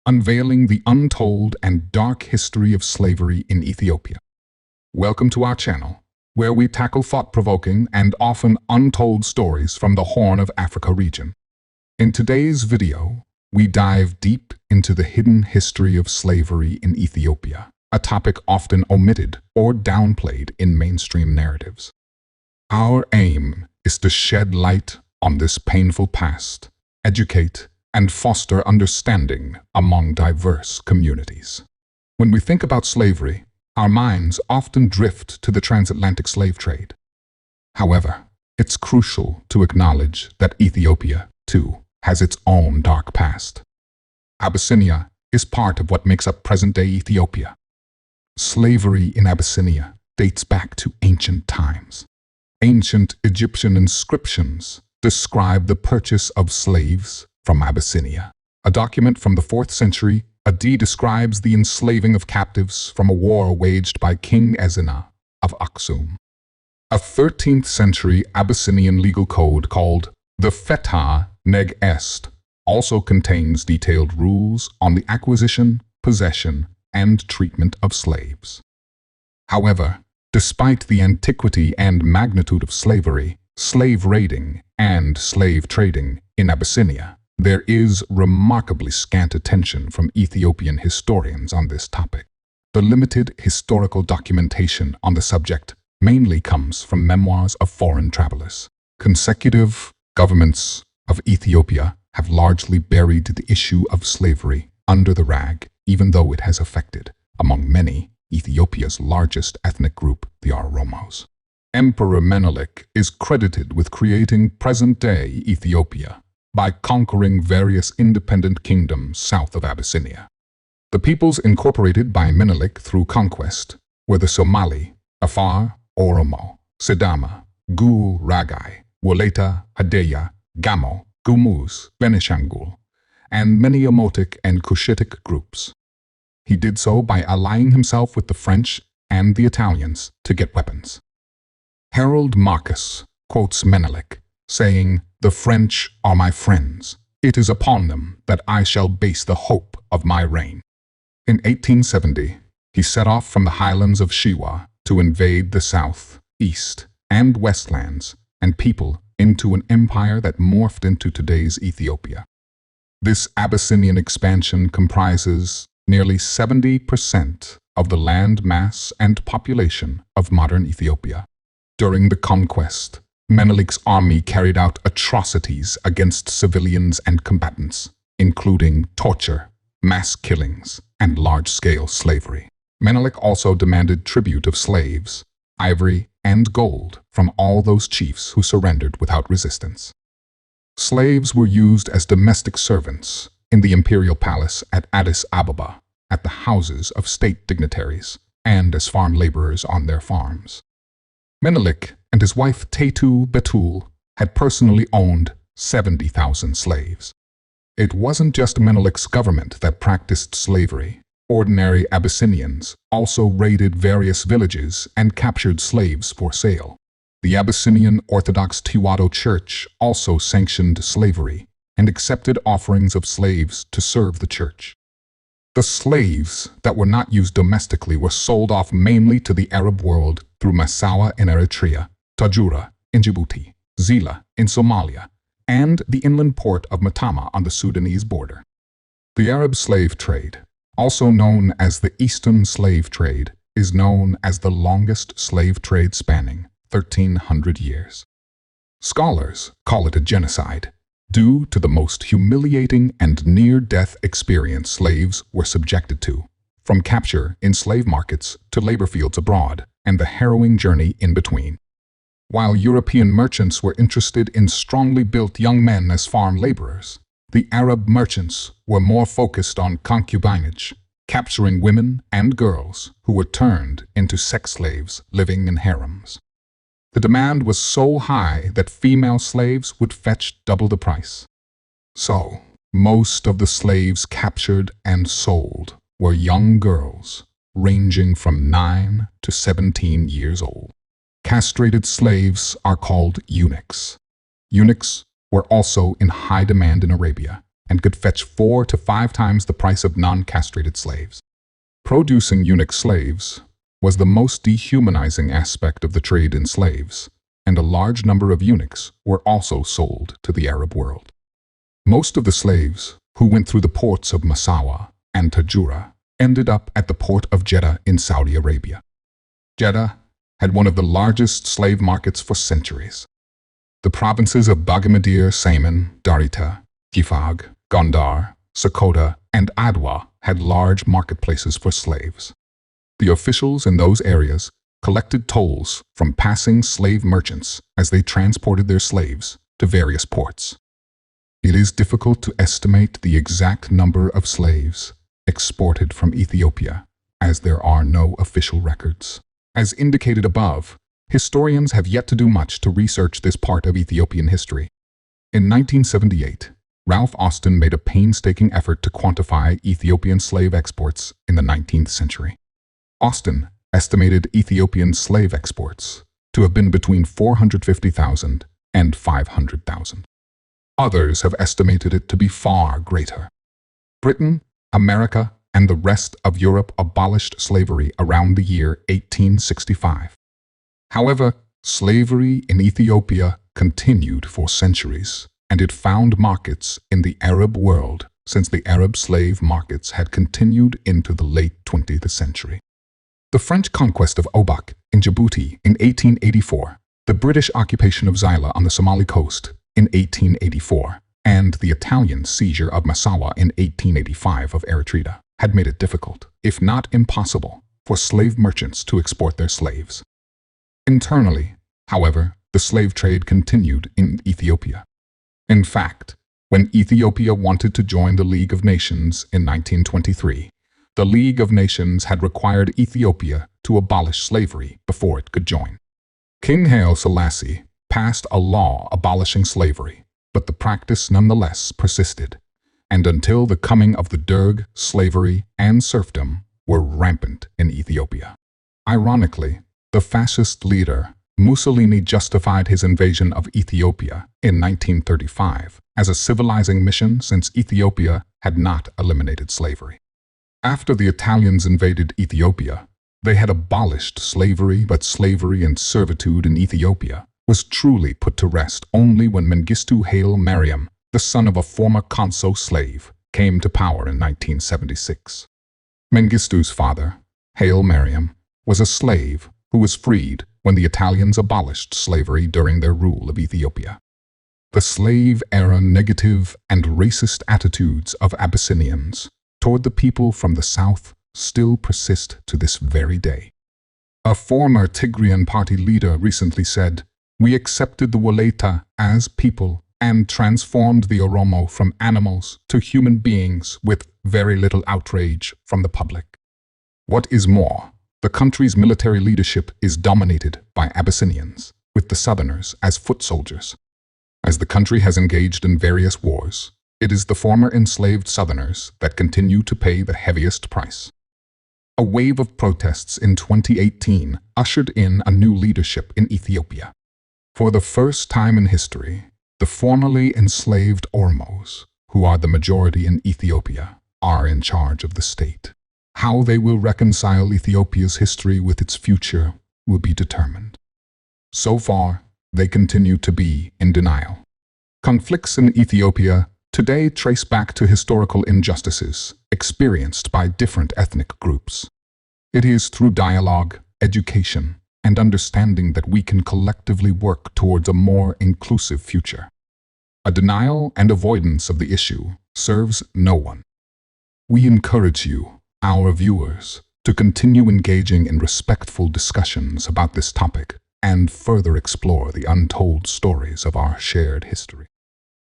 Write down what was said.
unveiling the untold and dark history of slavery in Ethiopia. Welcome to our channel, where we tackle thought-provoking and often untold stories from the Horn of Africa region. In today's video, we dive deep into the hidden history of slavery in Ethiopia, a topic often omitted or downplayed in mainstream narratives. Our aim is to shed light on this painful past, educate, and foster understanding among diverse communities. When we think about slavery, our minds often drift to the transatlantic slave trade. However, it's crucial to acknowledge that Ethiopia, too, has its own dark past. Abyssinia is part of what makes up present-day Ethiopia. Slavery in Abyssinia dates back to ancient times. Ancient Egyptian inscriptions describe the purchase of slaves from Abyssinia. A document from the 4th century AD describes the enslaving of captives from a war waged by King Ezina of Aksum. A 13th century Abyssinian legal code called the Fetha Neg Est also contains detailed rules on the acquisition, possession, and treatment of slaves. However, despite the antiquity and magnitude of slavery, slave raiding, and slave trading in Abyssinia, there is remarkably scant attention from Ethiopian historians on this topic. The limited historical documentation on the subject mainly comes from memoirs of foreign travelers. Consecutive governments of Ethiopia have largely buried the issue of slavery under the rag, even though it has affected, among many, Ethiopia's largest ethnic group, the Oromos. Emperor Menelik is credited with creating present-day Ethiopia by conquering various independent kingdoms south of Abyssinia. The peoples incorporated by Menelik through conquest were the Somali, Afar, Oromo, Sidama, Gul Ragai, Woleta, Hadeya, Gamo, Gumuz, Benishangul, and many Omotic and Cushitic groups. He did so by allying himself with the French and the Italians to get weapons. Harold Marcus quotes Menelik, saying, "The French are my friends. It is upon them that I shall base the hope of my reign." In 1870, he set off from the highlands of Shiwa to invade the south, east, and westlands and people into an empire that morphed into today's Ethiopia. This Abyssinian expansion comprises nearly 70% of the land mass and population of modern Ethiopia. During the conquest, Menelik's army carried out atrocities against civilians and combatants, including torture, mass killings, and large-scale slavery. Menelik also demanded tribute of slaves, ivory, and gold from all those chiefs who surrendered without resistance. Slaves were used as domestic servants in the imperial palace at Addis Ababa, at the houses of state dignitaries, and as farm laborers on their farms. Menelik and his wife Tetu Betul had personally owned 70,000 slaves. It wasn't just Menelik's government that practiced slavery. Ordinary Abyssinians also raided various villages and captured slaves for sale. The Abyssinian Orthodox Tewahedo Church also sanctioned slavery and accepted offerings of slaves to serve the church. The slaves that were not used domestically were sold off mainly to the Arab world through Massawa in Eritrea, Tajura in Djibouti, Zila in Somalia, and the inland port of Matama on the Sudanese border. The Arab slave trade, also known as the Eastern slave trade, is known as the longest slave trade spanning 1,300 years. Scholars call it a genocide, due to the most humiliating and near-death experience slaves were subjected to, from capture in slave markets to labor fields abroad, and the harrowing journey in between. While European merchants were interested in strongly built young men as farm laborers, the Arab merchants were more focused on concubinage, capturing women and girls who were turned into sex slaves living in harems. The demand was so high that female slaves would fetch double the price. So, most of the slaves captured and sold were young girls, ranging from 9 to 17 years old. Castrated slaves are called eunuchs. Eunuchs were also in high demand in Arabia, and could fetch 4 to 5 times the price of non-castrated slaves. Producing eunuch slaves was the most dehumanizing aspect of the trade in slaves, and a large number of eunuchs were also sold to the Arab world. Most of the slaves who went through the ports of Massawa and Tajura ended up at the port of Jeddah in Saudi Arabia. Jeddah had one of the largest slave markets for centuries. The provinces of Bagamadir, Saman, Darita, Gifag, Gondar, Sakota, and Adwa had large marketplaces for slaves. The officials in those areas collected tolls from passing slave merchants as they transported their slaves to various ports. It is difficult to estimate the exact number of slaves exported from Ethiopia, as there are no official records. As indicated above, historians have yet to do much to research this part of Ethiopian history. In 1978, Ralph Austin made a painstaking effort to quantify Ethiopian slave exports in the 19th century. Austin estimated Ethiopian slave exports to have been between 450,000 and 500,000. Others have estimated it to be far greater. Britain, America, and the rest of Europe abolished slavery around the year 1865. However, slavery in Ethiopia continued for centuries, and it found markets in the Arab world since the Arab slave markets had continued into the late 20th century. The French conquest of Obock in Djibouti in 1884, the British occupation of Zaila on the Somali coast in 1884, and the Italian seizure of Massawa in 1885 of Eritrea had made it difficult, if not impossible, for slave merchants to export their slaves. Internally, however, the slave trade continued in Ethiopia. In fact, when Ethiopia wanted to join the League of Nations in 1923, the League of Nations had required Ethiopia to abolish slavery before it could join. King Haile Selassie passed a law abolishing slavery, but the practice nonetheless persisted, and until the coming of the Derg, slavery and serfdom were rampant in Ethiopia. Ironically, the fascist leader Mussolini justified his invasion of Ethiopia in 1935 as a civilizing mission since Ethiopia had not eliminated slavery. After the Italians invaded Ethiopia, they had abolished slavery, but slavery and servitude in Ethiopia was truly put to rest only when Mengistu Haile Mariam, the son of a former Konso slave, came to power in 1976. Mengistu's father, Haile Mariam, was a slave who was freed when the Italians abolished slavery during their rule of Ethiopia. The slave-era negative and racist attitudes of Abyssinians toward the people from the south still persist to this very day. A former Tigrian party leader recently said, "We accepted the Wolaita as people and transformed the Oromo from animals to human beings with very little outrage from the public." What is more, the country's military leadership is dominated by Abyssinians, with the Southerners as foot soldiers. As the country has engaged in various wars, it is the former enslaved Southerners that continue to pay the heaviest price. A wave of protests in 2018 ushered in a new leadership in Ethiopia. For the first time in history, the formerly enslaved Oromos, who are the majority in Ethiopia, are in charge of the state. How they will reconcile Ethiopia's history with its future will be determined. So far, they continue to be in denial. Conflicts in Ethiopia today trace back to historical injustices experienced by different ethnic groups. It is through dialogue, education, and understanding that we can collectively work towards a more inclusive future. A denial and avoidance of the issue serves no one. We encourage you, our viewers, to continue engaging in respectful discussions about this topic and further explore the untold stories of our shared history.